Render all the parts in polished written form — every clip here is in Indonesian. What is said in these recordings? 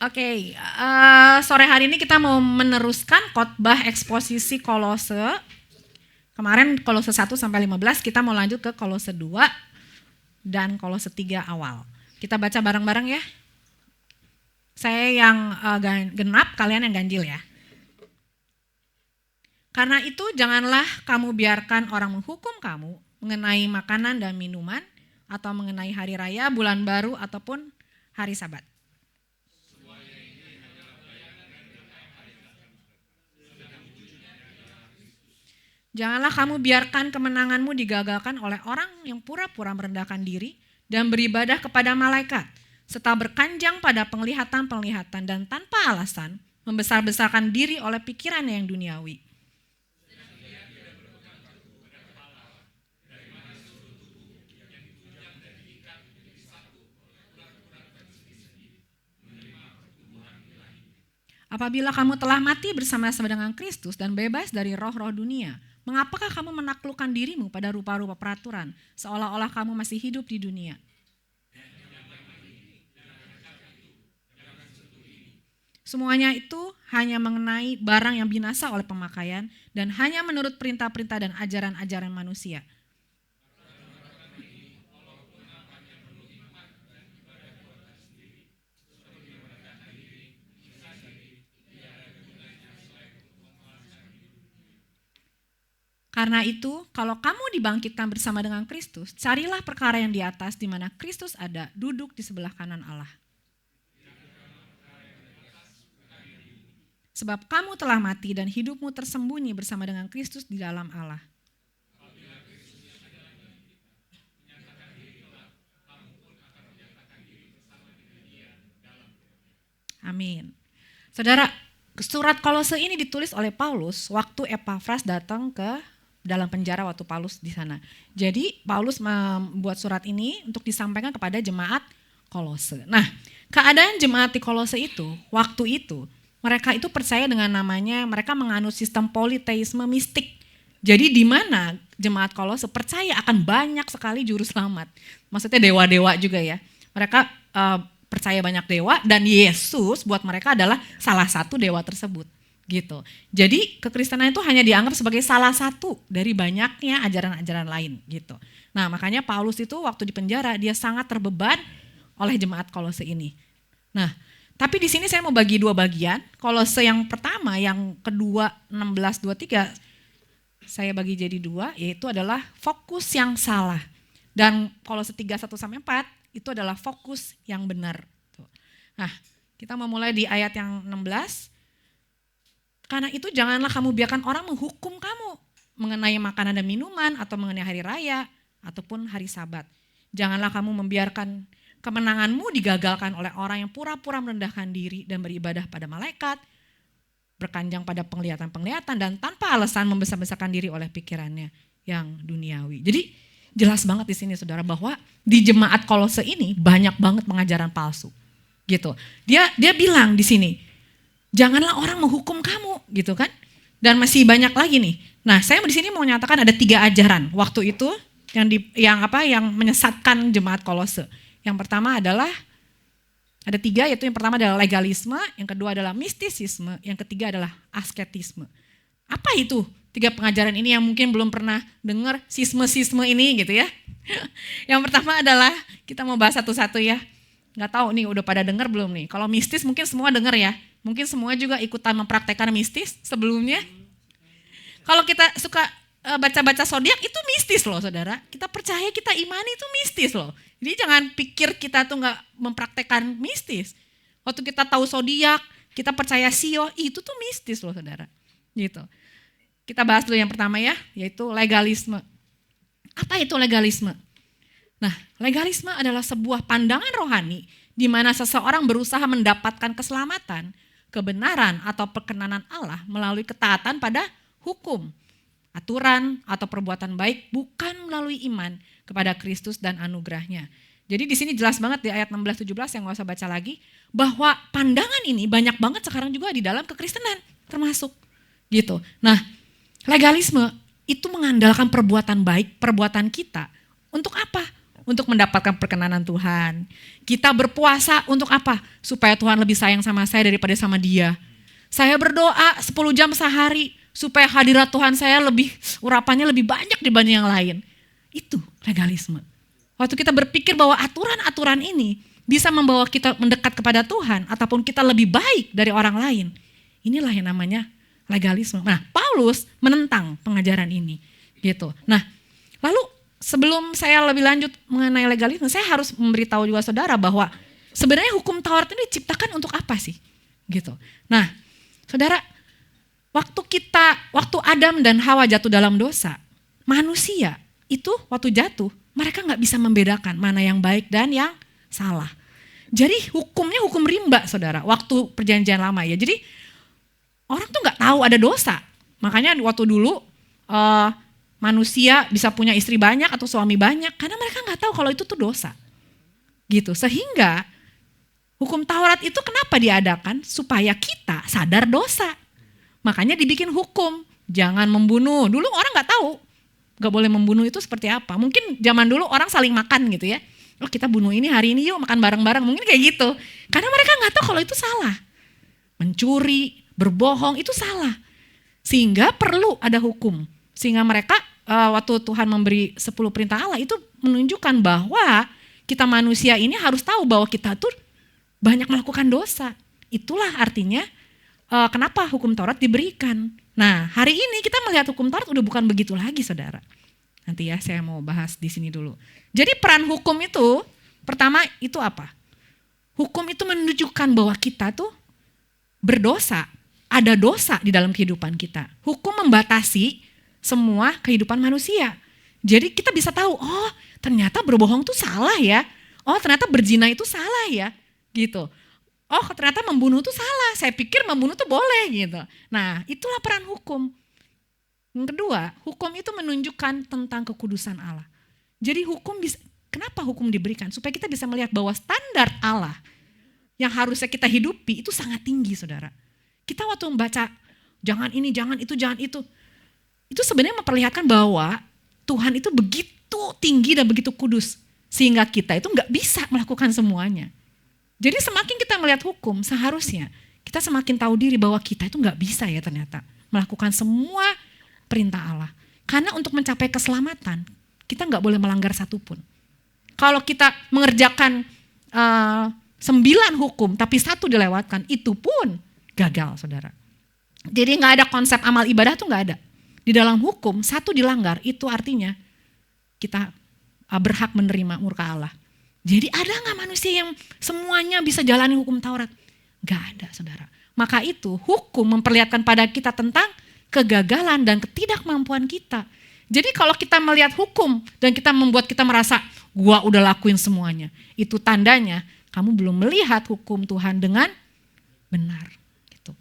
Oke, sore hari ini kita mau meneruskan khotbah eksposisi Kolose. Kemarin Kolose 1 sampai 15, kita mau lanjut ke Kolose 2 dan Kolose 3 awal. Kita baca bareng-bareng ya. Saya yang genap, kalian yang ganjil ya. Karena itu janganlah kamu biarkan orang menghukum kamu mengenai makanan dan minuman atau mengenai hari raya, bulan baru ataupun hari Sabat. Janganlah kamu biarkan kemenanganmu digagalkan oleh orang yang pura-pura merendahkan diri dan beribadah kepada malaikat, serta berkanjang pada penglihatan-penglihatan dan tanpa alasan membesar-besarkan diri oleh pikirannya yang duniawi. Apabila kamu telah mati bersama-sama dengan Kristus dan bebas dari roh-roh dunia, mengapakah kamu menaklukkan dirimu pada rupa-rupa peraturan, seolah-olah kamu masih hidup di dunia? Semuanya itu hanya mengenai barang yang binasa oleh pemakaian dan hanya menurut perintah-perintah dan ajaran-ajaran manusia. Karena itu, kalau kamu dibangkitkan bersama dengan Kristus, carilah perkara yang di atas di mana Kristus ada, duduk di sebelah kanan Allah. Sebab kamu telah mati dan hidupmu tersembunyi bersama dengan Kristus di dalam Allah. Amin. Saudara, surat Kolose ini ditulis oleh Paulus waktu Epafras datang ke dalam penjara waktu Paulus di sana. Jadi Paulus membuat surat ini untuk disampaikan kepada jemaat Kolose. Nah, keadaan jemaat di Kolose itu, waktu itu, mereka itu percaya dengan namanya, mereka menganut sistem politeisme mistik. Jadi di mana jemaat Kolose percaya akan banyak sekali juru selamat. Maksudnya dewa-dewa juga ya. Mereka percaya banyak dewa dan Yesus buat mereka adalah salah satu dewa tersebut. Gitu. Jadi kekristenan itu hanya dianggap sebagai salah satu dari banyaknya ajaran-ajaran lain gitu. Nah, makanya Paulus itu waktu di penjara dia sangat terbeban oleh jemaat Kolose ini. Nah, tapi di sini saya mau bagi dua bagian. Kolose yang pertama, yang kedua 16-23 saya bagi jadi dua, yaitu adalah fokus yang salah. Dan Kolose 3:1-4 itu adalah fokus yang benar. Nah, kita mau mulai di ayat yang 16. Karena itu janganlah kamu biarkan orang menghukum kamu mengenai makanan dan minuman atau mengenai hari raya ataupun hari Sabat. Janganlah kamu membiarkan kemenanganmu digagalkan oleh orang yang pura-pura merendahkan diri dan beribadah pada malaikat, berkanjang pada penglihatan-penglihatan dan tanpa alasan membesar-besarkan diri oleh pikirannya yang duniawi. Jadi jelas banget di sini saudara bahwa di jemaat Kolose ini banyak banget pengajaran palsu. Gitu. Dia bilang di sini, janganlah orang menghukum kamu, gitu kan? Dan masih banyak lagi nih. Nah, saya di sini mau nyatakan ada 3 ajaran waktu itu yang menyesatkan jemaat Kolose. Yang pertama adalah ada 3, yaitu yang pertama adalah legalisme, yang kedua adalah mistisisme, yang ketiga adalah asketisme. Apa itu 3 pengajaran ini yang mungkin belum pernah dengar sisme ini gitu ya? Yang pertama adalah kita mau bahas satu-satu ya. Nggak tahu nih udah pada dengar belum nih. Kalau mistis mungkin semua dengar ya. Mungkin semua juga ikutan mempraktekkan mistis sebelumnya. Kalau kita suka baca-baca zodiak itu mistis loh saudara. Kita percaya, kita imani itu mistis loh. Jadi jangan pikir kita tuh nggak mempraktekkan mistis. Waktu kita tahu zodiak, kita percaya sio, itu tuh mistis loh saudara. Gitu. Kita bahas dulu yang pertama ya, yaitu legalisme. Apa itu legalisme? Nah, legalisme adalah sebuah pandangan rohani di mana seseorang berusaha mendapatkan keselamatan, kebenaran atau perkenanan Allah melalui ketaatan pada hukum, aturan atau perbuatan baik, bukan melalui iman kepada Kristus dan anugerahnya. Jadi di sini jelas banget di ayat 16-17 yang gak usah baca lagi, bahwa pandangan ini banyak banget sekarang juga di dalam kekristenan termasuk gitu. Nah, legalisme itu mengandalkan perbuatan baik, perbuatan kita. Untuk apa? untuk mendapatkan perkenanan Tuhan. Kita berpuasa untuk apa? Supaya Tuhan lebih sayang sama saya daripada sama dia. Saya berdoa 10 jam sehari supaya hadirat Tuhan saya urapannya lebih banyak dibanding yang lain. Itu legalisme. Waktu kita berpikir bahwa aturan-aturan ini bisa membawa kita mendekat kepada Tuhan ataupun kita lebih baik dari orang lain. Inilah yang namanya legalisme. Nah, Paulus menentang pengajaran ini. Gitu. Nah, lalu sebelum saya lebih lanjut mengenai legalisme, saya harus memberitahu juga saudara bahwa sebenarnya hukum Taurat ini diciptakan untuk apa sih? Gitu. Nah, saudara, waktu Adam dan Hawa jatuh dalam dosa, manusia itu waktu jatuh, mereka nggak bisa membedakan mana yang baik dan yang salah. Jadi hukumnya hukum rimba, saudara, waktu perjanjian lama ya. Jadi orang tuh nggak tahu ada dosa. Makanya waktu dulu manusia bisa punya istri banyak atau suami banyak karena mereka nggak tahu kalau itu tuh dosa. Gitu. Sehingga hukum Taurat itu kenapa diadakan? Supaya kita sadar dosa. Makanya dibikin hukum, jangan membunuh. Dulu orang nggak tahu, nggak boleh membunuh itu seperti apa. Mungkin zaman dulu orang saling makan gitu ya. Oh kita bunuh ini hari ini yuk makan bareng-bareng. Mungkin kayak gitu. Karena mereka nggak tahu kalau itu salah. Mencuri, berbohong itu salah. Sehingga perlu ada hukum. Sehingga mereka waktu Tuhan memberi 10 perintah Allah itu menunjukkan bahwa kita manusia ini harus tahu bahwa kita tuh banyak melakukan dosa. Itulah artinya kenapa hukum Taurat diberikan. Nah, hari ini kita melihat hukum Taurat udah bukan begitu lagi, saudara. Nanti ya saya mau bahas di sini dulu. Jadi peran hukum itu, pertama itu apa? Hukum itu menunjukkan bahwa kita tuh berdosa, ada dosa di dalam kehidupan kita. Hukum membatasi semua kehidupan manusia. Jadi kita bisa tahu, oh ternyata berbohong tuh salah ya. Oh ternyata berzina itu salah ya, gitu. Oh ternyata membunuh itu salah, saya pikir membunuh itu boleh gitu. Nah itulah peran hukum. Yang kedua, hukum itu menunjukkan tentang kekudusan Allah. Jadi kenapa hukum diberikan? Supaya kita bisa melihat bahwa standar Allah yang harusnya kita hidupi itu sangat tinggi, saudara. Kita waktu membaca jangan ini, jangan itu, itu sebenarnya memperlihatkan bahwa Tuhan itu begitu tinggi dan begitu kudus. Sehingga kita itu gak bisa melakukan semuanya. Jadi semakin kita melihat hukum, seharusnya kita semakin tahu diri bahwa kita itu gak bisa ya ternyata melakukan semua perintah Allah. Karena untuk mencapai keselamatan, kita gak boleh melanggar satupun. Kalau kita mengerjakan 9 hukum tapi 1 dilewatkan, itu pun gagal, saudara. Jadi gak ada konsep amal ibadah tuh gak ada. Di dalam hukum 1 dilanggar, itu artinya kita berhak menerima murka Allah. Jadi ada gak manusia yang semuanya bisa jalani hukum Taurat? Gak ada, saudara. Maka itu hukum memperlihatkan pada kita tentang kegagalan dan ketidakmampuan kita. Jadi kalau kita melihat hukum dan kita membuat kita merasa gua udah lakuin semuanya, itu tandanya kamu belum melihat hukum Tuhan dengan benar. Gitu.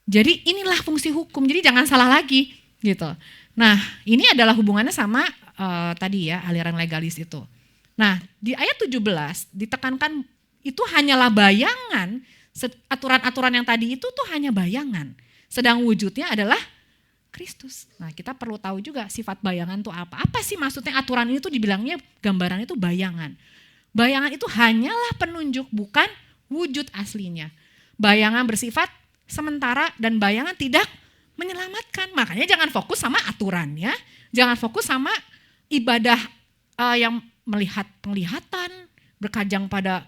Jadi inilah fungsi hukum. Jadi jangan salah lagi, gitu. Nah ini adalah hubungannya sama tadi ya aliran legalis itu. Nah di ayat 17 ditekankan itu hanyalah bayangan, aturan-aturan yang tadi itu tuh hanya bayangan. Sedang wujudnya adalah Kristus. Nah kita perlu tahu juga sifat bayangan itu apa. Apa sih maksudnya aturan ini tuh dibilangnya gambaran itu bayangan. Bayangan itu hanyalah penunjuk bukan wujud aslinya. Bayangan bersifat sementara dan bayangan tidak menyelamatkan. Makanya jangan fokus sama aturannya, jangan fokus sama ibadah yang melihat penglihatan, berkajang pada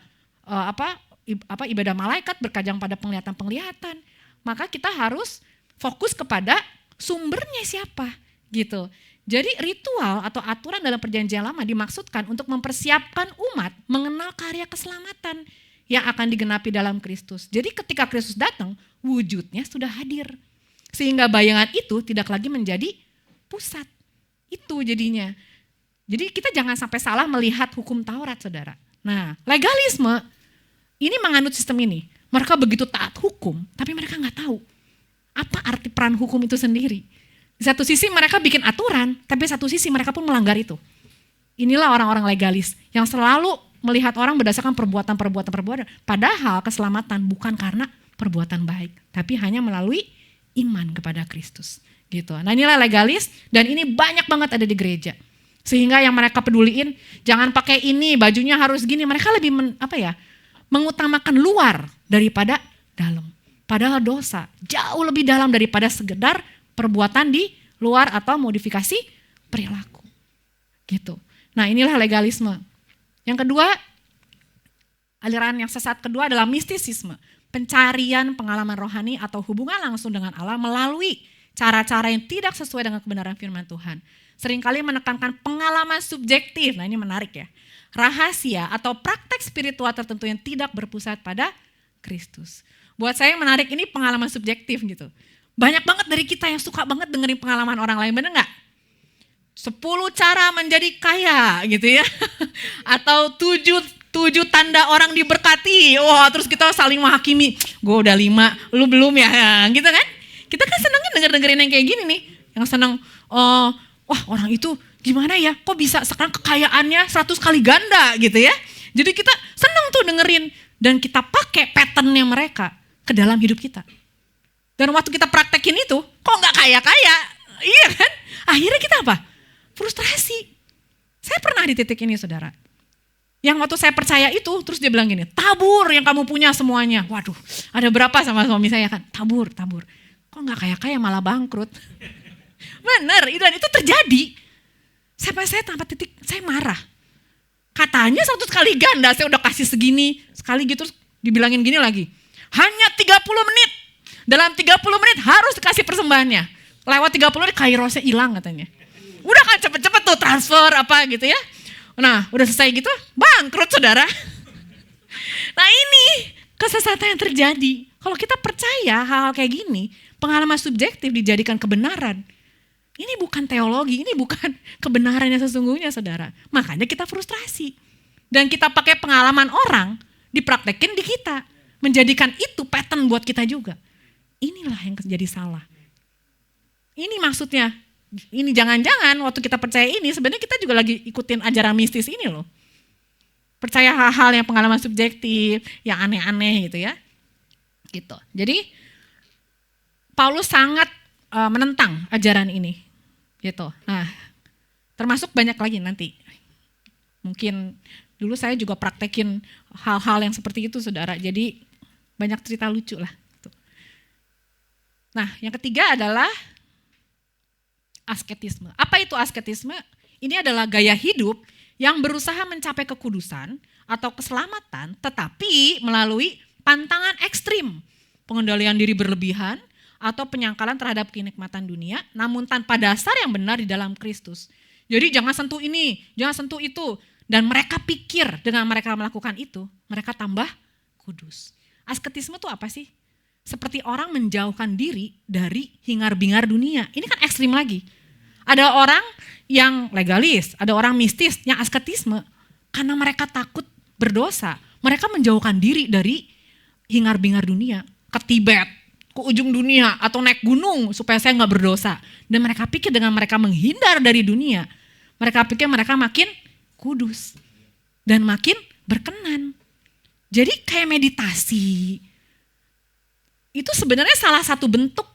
ibadah malaikat, berkajang pada penglihatan. Maka kita harus fokus kepada sumbernya siapa, gitu. Jadi ritual atau aturan dalam perjanjian lama dimaksudkan untuk mempersiapkan umat mengenal karya keselamatan yang akan digenapi dalam Kristus. Jadi ketika Kristus datang, wujudnya sudah hadir. Sehingga bayangan itu tidak lagi menjadi pusat. Itu jadinya. Jadi kita jangan sampai salah melihat hukum Taurat, saudara. Nah, legalisme ini menganut sistem ini. Mereka begitu taat hukum, tapi mereka nggak tahu apa arti peran hukum itu sendiri. Di satu sisi mereka bikin aturan, tapi satu sisi mereka pun melanggar itu. Inilah orang-orang legalis yang selalu melihat orang berdasarkan perbuatan. Padahal keselamatan bukan karena perbuatan baik, tapi hanya melalui iman kepada Kristus. Gitu. Nah inilah legalis dan ini banyak banget ada di gereja. Sehingga yang mereka peduliin, jangan pakai ini, bajunya harus gini. Mereka lebih mengutamakan luar daripada dalam. Padahal dosa jauh lebih dalam daripada sekedar perbuatan di luar atau modifikasi perilaku. Gitu. Nah, inilah legalisme. Yang kedua, aliran yang sesat kedua adalah mistisisme. Pencarian pengalaman rohani atau hubungan langsung dengan Allah melalui cara-cara yang tidak sesuai dengan kebenaran firman Tuhan. Seringkali menekankan pengalaman subjektif, nah ini menarik ya. Rahasia atau praktek spiritual tertentu yang tidak berpusat pada Kristus. Buat saya yang menarik ini pengalaman subjektif gitu. Banyak banget dari kita yang suka banget dengerin pengalaman orang lain, bener gak? 10 cara menjadi kaya gitu ya. Atau 7 tanda orang diberkati. Wah, terus kita saling menghakimi. Gue udah 5, lu belum ya, gitu kan? Kita kan senangnya denger-dengerin yang kayak gini nih. Yang senang, wah orang itu gimana ya, kok bisa sekarang kekayaannya 100 kali ganda gitu ya. Jadi kita senang tuh dengerin. Dan kita pakai patternnya mereka ke dalam hidup kita. Dan waktu kita praktekin itu, kok gak kaya-kaya? Iya kan? Akhirnya kita apa? Frustrasi. Saya pernah di titik ini saudara. Yang waktu saya percaya itu, terus dia bilang gini, tabur yang kamu punya semuanya. Waduh, ada berapa sama suami saya kan? Tabur. Kok gak kaya-kaya malah bangkrut? Bener, dan itu terjadi. Sampai saya tanpa titik, saya marah. Katanya 100 kali ganda, saya udah kasih segini. Sekali gitu, terus dibilangin gini lagi. Hanya 30 menit. Dalam 30 menit harus dikasih persembahannya. Lewat 30 menit kairosnya hilang katanya. Udah kan cepet-cepet tuh transfer apa gitu ya. Nah udah selesai gitu, bangkrut saudara. Nah ini kesesatan yang terjadi. Kalau kita percaya hal-hal kayak gini, pengalaman subjektif dijadikan kebenaran. Ini bukan teologi, ini bukan kebenaran yang sesungguhnya saudara. Makanya kita frustrasi. Dan kita pakai pengalaman orang, dipraktekin di kita. Menjadikan itu pattern buat kita juga. Inilah yang jadi salah. Ini maksudnya, ini jangan-jangan waktu kita percaya ini, sebenarnya kita juga lagi ikutin ajaran mistis ini loh. Percaya hal-hal yang pengalaman subjektif, yang aneh-aneh gitu ya. Gitu. Jadi Paulus sangat menentang ajaran ini. Gitu. Nah, termasuk banyak lagi nanti. Mungkin dulu saya juga praktekin hal-hal yang seperti itu saudara. Jadi banyak cerita lucu lah. Nah, yang ketiga adalah asketisme. Apa itu asketisme? Ini adalah gaya hidup yang berusaha mencapai kekudusan atau keselamatan, tetapi melalui pantangan ekstrim, pengendalian diri berlebihan, atau penyangkalan terhadap kenikmatan dunia, namun tanpa dasar yang benar di dalam Kristus. Jadi jangan sentuh ini, jangan sentuh itu. Dan mereka pikir dengan mereka melakukan itu, mereka tambah kudus. Asketisme itu apa sih? Seperti orang menjauhkan diri dari hingar-bingar dunia. Ini kan ekstrim lagi. Ada orang yang legalis, ada orang mistis yang asketisme. Karena mereka takut berdosa, mereka menjauhkan diri dari hingar-bingar dunia. Ke Tibet, ke ujung dunia, atau naik gunung supaya saya gak berdosa. Dan mereka pikir dengan mereka menghindar dari dunia, mereka pikir mereka makin kudus dan makin berkenan. Jadi kayak meditasi. Itu sebenarnya salah satu bentuk.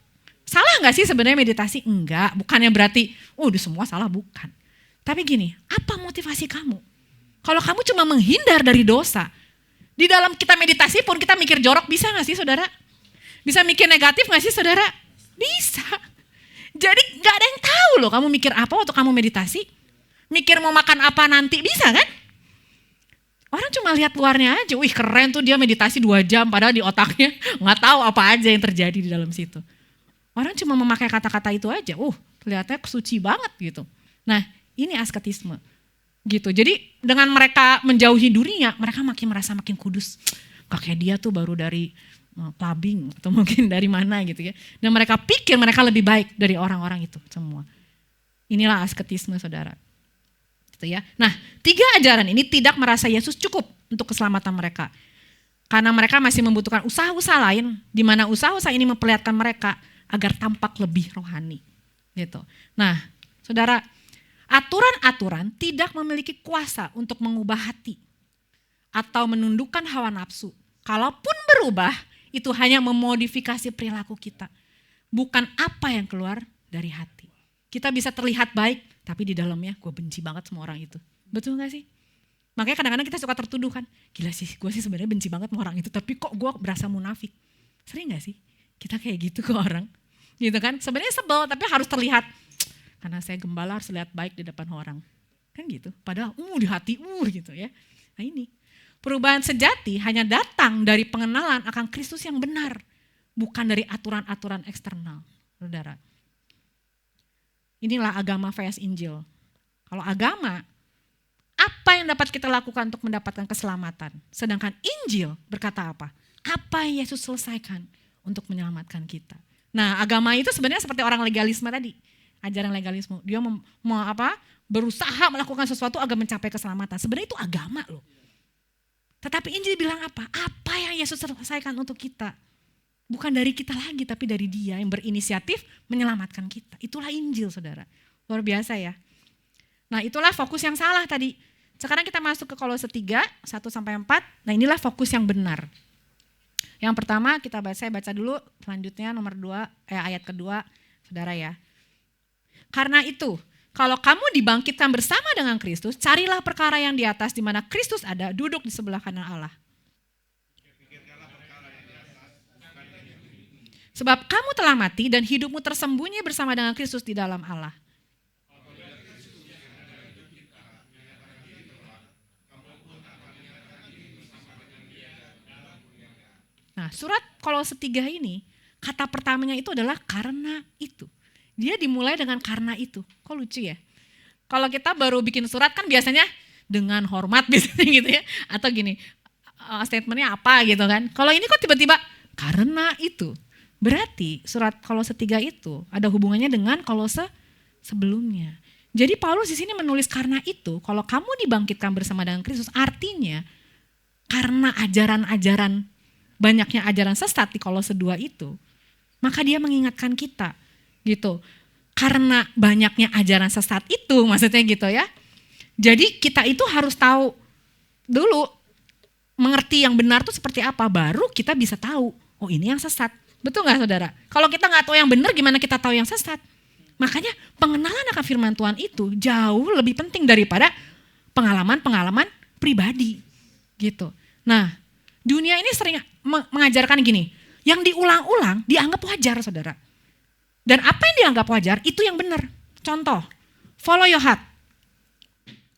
Salah gak sih sebenarnya meditasi? Enggak, bukannya berarti udah semua salah, bukan. Tapi gini, apa motivasi kamu? Kalau kamu cuma menghindar dari dosa, di dalam kita meditasi pun kita mikir jorok, bisa gak sih saudara? Bisa mikir negatif gak sih saudara? Bisa. Jadi gak ada yang tahu loh kamu mikir apa waktu kamu meditasi. Mikir mau makan apa nanti, bisa kan? Orang cuma lihat luarnya aja, wih keren tuh dia meditasi 2 jam, padahal di otaknya gak tahu apa aja yang terjadi di dalam situ. Orang cuma memakai kata-kata itu aja, kelihatannya suci banget gitu. Nah ini asketisme gitu. Jadi dengan mereka menjauhi dunia, mereka makin merasa makin kudus. Gak kayak dia tuh baru dari clubbing atau mungkin dari mana gitu ya. Dan mereka pikir mereka lebih baik dari orang-orang itu semua. Inilah asketisme saudara. Gitu ya. Nah 3 ajaran ini tidak merasa Yesus cukup untuk keselamatan mereka. Karena mereka masih membutuhkan usaha-usaha lain, di mana usaha-usaha ini memperlihatkan mereka agar tampak lebih rohani. Gitu. Nah saudara, aturan-aturan tidak memiliki kuasa untuk mengubah hati atau menundukkan hawa nafsu. Kalaupun berubah, itu hanya memodifikasi perilaku kita. Bukan apa yang keluar dari hati. Kita bisa terlihat baik, Tapi di dalamnya gue benci banget sama orang itu. Betul gak sih? Makanya kadang-kadang kita suka tertuduh kan. Gila sih, gue sih sebenarnya benci banget sama orang itu. Tapi kok gue berasa munafik. Sering gak sih? Kita kayak gitu ke orang. Gitu kan? Sebenarnya sebel tapi harus terlihat. Karena saya gembala harus lihat baik di depan orang. Kan gitu. Padahal di hati gitu ya. Nah ini. Perubahan sejati hanya datang dari pengenalan akan Kristus yang benar. Bukan dari aturan-aturan eksternal. Saudara. Inilah agama vs Injil. Kalau agama, apa yang dapat kita lakukan untuk mendapatkan keselamatan? Sedangkan Injil berkata apa? Apa yang Yesus selesaikan untuk menyelamatkan kita? Nah, agama itu sebenarnya seperti orang legalisme tadi. Ajaran legalisme. Dia berusaha melakukan sesuatu agar mencapai keselamatan. Sebenarnya itu agama loh. Tetapi Injil bilang apa? Apa yang Yesus selesaikan untuk kita? Bukan dari kita lagi, tapi dari Dia yang berinisiatif menyelamatkan kita. Itulah Injil, saudara. Luar biasa ya. Nah, itulah fokus yang salah tadi. Sekarang kita masuk ke Kolose 3, 1-4. Nah, inilah fokus yang benar. Yang pertama saya baca dulu, selanjutnya nomor 2, ayat kedua, saudara ya. Karena itu, kalau kamu dibangkitkan bersama dengan Kristus, carilah perkara yang di atas di mana Kristus ada, duduk di sebelah kanan Allah. Sebab kamu telah mati dan hidupmu tersembunyi bersama dengan Kristus di dalam Allah. Nah, surat Kolose 3 ini, kata pertamanya itu adalah karena itu. Dia dimulai dengan karena itu. Kok lucu ya? Kalau kita baru bikin surat kan biasanya dengan hormat biasanya gitu ya. Atau gini, statementnya apa gitu kan. Kalau ini kok tiba-tiba karena itu. Berarti surat Kolose 3 itu ada hubungannya dengan Kolose sebelumnya. Jadi Paulus di sini menulis karena itu, kalau kamu dibangkitkan bersama dengan Kristus, artinya karena banyaknya ajaran sesat di Kolose 2 itu, maka dia mengingatkan kita gitu. Karena banyaknya ajaran sesat itu, maksudnya gitu ya. Jadi kita itu harus tahu dulu, mengerti yang benar itu seperti apa, baru kita bisa tahu, oh ini yang sesat. Betul gak saudara? Kalau kita gak tahu yang benar, gimana kita tahu yang sesat? Makanya pengenalan akan firman Tuhan itu jauh lebih penting daripada pengalaman-pengalaman pribadi gitu. Nah, dunia ini sering mengajarkan gini, yang diulang-ulang dianggap wajar, saudara. Dan apa yang dianggap wajar itu yang benar. Contoh, follow your heart.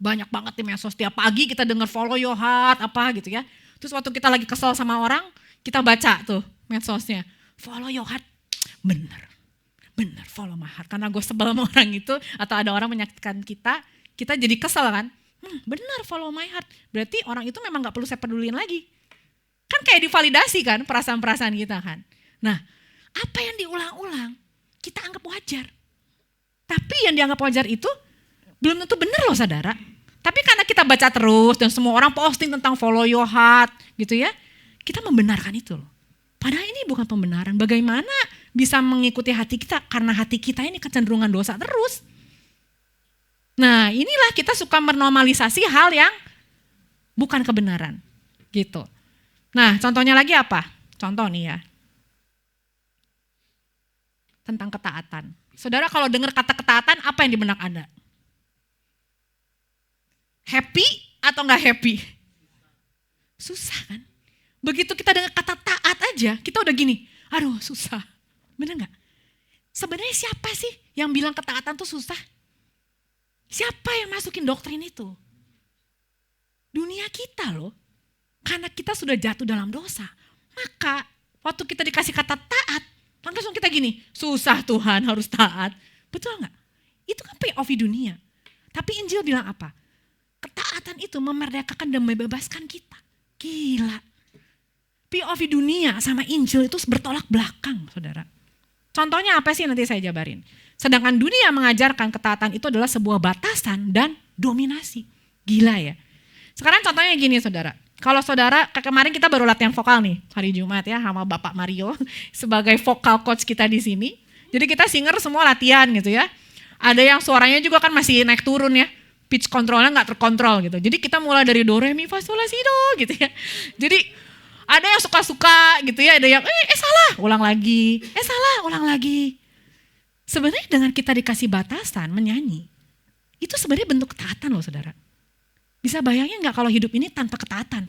Banyak banget di medsos, tiap pagi kita dengar follow your heart apa gitu ya. Terus waktu kita lagi kesel sama orang, kita baca tuh medsosnya, follow your heart. Benar follow my heart. Karena gue sebel sama orang itu, atau ada orang menyakitkan kita jadi kesel kan. Benar follow my heart. Berarti orang itu memang gak perlu saya pedulin lagi. Kan kayak divalidasi kan perasaan-perasaan kita kan. Nah, apa yang diulang-ulang kita anggap wajar. Tapi yang dianggap wajar itu belum tentu benar loh saudara. Tapi karena kita baca terus dan semua orang posting tentang follow your heart gitu ya, kita membenarkan itu loh. Padahal ini bukan pembenaran. Bagaimana bisa mengikuti hati kita karena hati kita ini kecenderungan dosa terus. Nah, inilah kita suka menormalisasi hal yang bukan kebenaran gitu. Nah, contohnya lagi apa? Contoh nih ya. Tentang ketaatan. Saudara kalau dengar kata ketaatan, apa yang di benak Anda? Happy atau enggak happy? Susah kan? Begitu kita dengar kata taat aja, kita udah gini, aduh susah. Bener enggak? Sebenarnya siapa sih yang bilang ketaatan tuh susah? Siapa yang masukin doktrin itu? Dunia kita loh. Karena kita sudah jatuh dalam dosa. Maka waktu kita dikasih kata taat, langsung kita gini, susah Tuhan harus taat. Betul enggak? Itu kan POV dunia. Tapi Injil bilang apa? Ketaatan itu memerdekakan dan membebaskan kita. Gila. POV dunia sama Injil itu bertolak belakang, saudara. Contohnya apa sih nanti saya jabarin. Sedangkan dunia mengajarkan ketaatan itu adalah sebuah batasan dan dominasi. Gila ya. Sekarang contohnya gini saudara. Kalau saudara, kemarin kita baru latihan vokal nih, hari Jumat ya sama Bapak Mario sebagai vokal coach kita di sini. Jadi kita singer semua latihan gitu ya. Ada yang suaranya juga kan masih naik turun ya. Pitch controlnya gak terkontrol gitu. Jadi kita mulai dari do, re, mi, fa, sol, la, si, do gitu ya. Jadi ada yang suka-suka gitu ya, ada yang salah, ulang lagi, salah, ulang lagi. Sebenarnya dengan kita dikasih batasan menyanyi, Itu sebenarnya bentuk ketaatan loh saudara. Bisa bayangin gak kalau hidup ini tanpa ketaatan?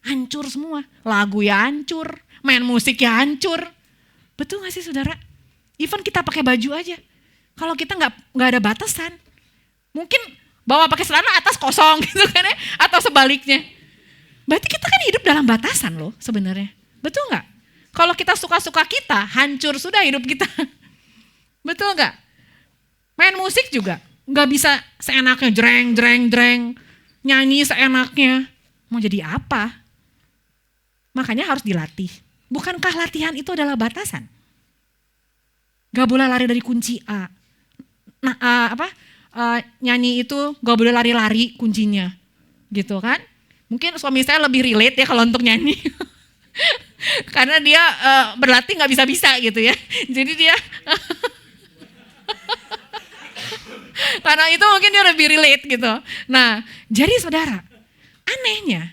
Hancur semua, lagu ya hancur, main musik ya hancur. Betul gak sih saudara? Even kita pakai baju aja, kalau kita nggak ada batasan, mungkin bawa pakai celana atas kosong gitu kan ya, atau sebaliknya. Berarti kita kan hidup dalam batasan loh sebenarnya, betul nggak? Kalau kita suka-suka kita, hancur sudah hidup kita, betul nggak? Main musik juga nggak bisa seenaknya jreng, nyanyi seenaknya, mau jadi apa? Makanya harus dilatih. Bukankah latihan itu adalah batasan? Gak boleh lari dari kunci A. Nah, nyanyi itu gak boleh lari-lari kuncinya. Gitu kan. Mungkin suami saya lebih relate ya kalau untuk nyanyi. Karena dia berlatih gak bisa-bisa gitu ya. Jadi dia, karena itu mungkin dia lebih relate gitu. Nah, jadi saudara, anehnya,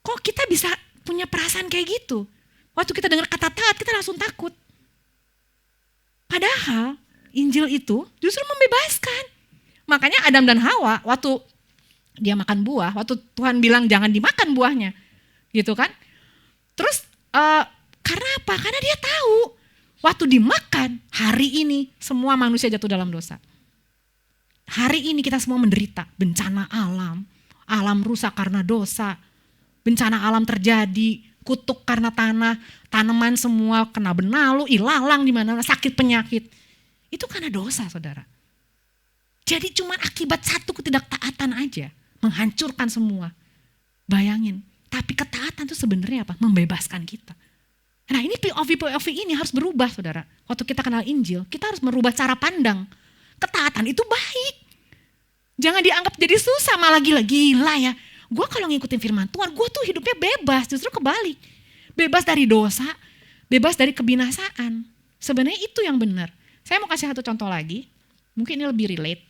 kok kita bisa punya perasaan kayak gitu? Waktu kita dengar kata taat, kita langsung takut. Padahal Injil itu justru membebaskan. Makanya Adam dan Hawa waktu dia makan buah, waktu Tuhan bilang jangan dimakan buahnya, gitu kan. Terus karena apa? Karena dia tahu waktu dimakan, hari ini semua manusia jatuh dalam dosa. Hari ini kita semua menderita bencana alam, alam rusak karena dosa, bencana alam terjadi, kutuk karena tanah, tanaman semua kena benalu, ilalang di mana, sakit penyakit. Itu karena dosa saudara. Jadi cuma akibat satu ketidaktaatan aja menghancurkan semua. Bayangin, tapi ketaatan itu sebenarnya apa? Membebaskan kita. Nah ini POV ini harus berubah saudara. Waktu kita kenal Injil, kita harus merubah cara pandang. Ketaatan itu baik. Jangan dianggap jadi susah, malah gila ya. Gue kalau ngikutin firman Tuhan, gue tuh hidupnya bebas, justru kebalik. Bebas dari dosa, bebas dari kebinasaan. Sebenarnya itu yang benar. Saya mau kasih satu contoh lagi, mungkin ini lebih relate.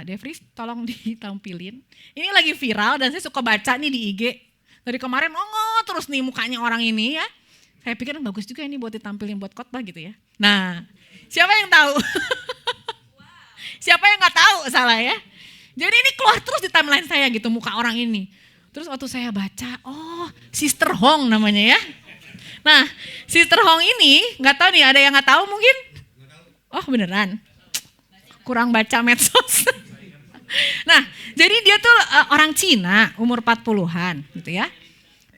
Devris tolong ditampilin. Ini lagi viral dan saya suka baca nih di IG. Dari kemarin terus nih mukanya orang ini ya. Saya pikir bagus juga ini buat ditampilin buat khotbah gitu ya. Nah, siapa yang tahu? Siapa yang gak tahu salah ya? Jadi ini keluar terus di timeline saya gitu muka orang ini. Terus waktu saya baca, Sister Hong namanya ya. Nah, Sister Hong ini gak tahu nih, ada yang gak tahu mungkin? Oh beneran? Kurang baca medsos. Nah, jadi dia tuh orang Cina, umur 40-an gitu ya.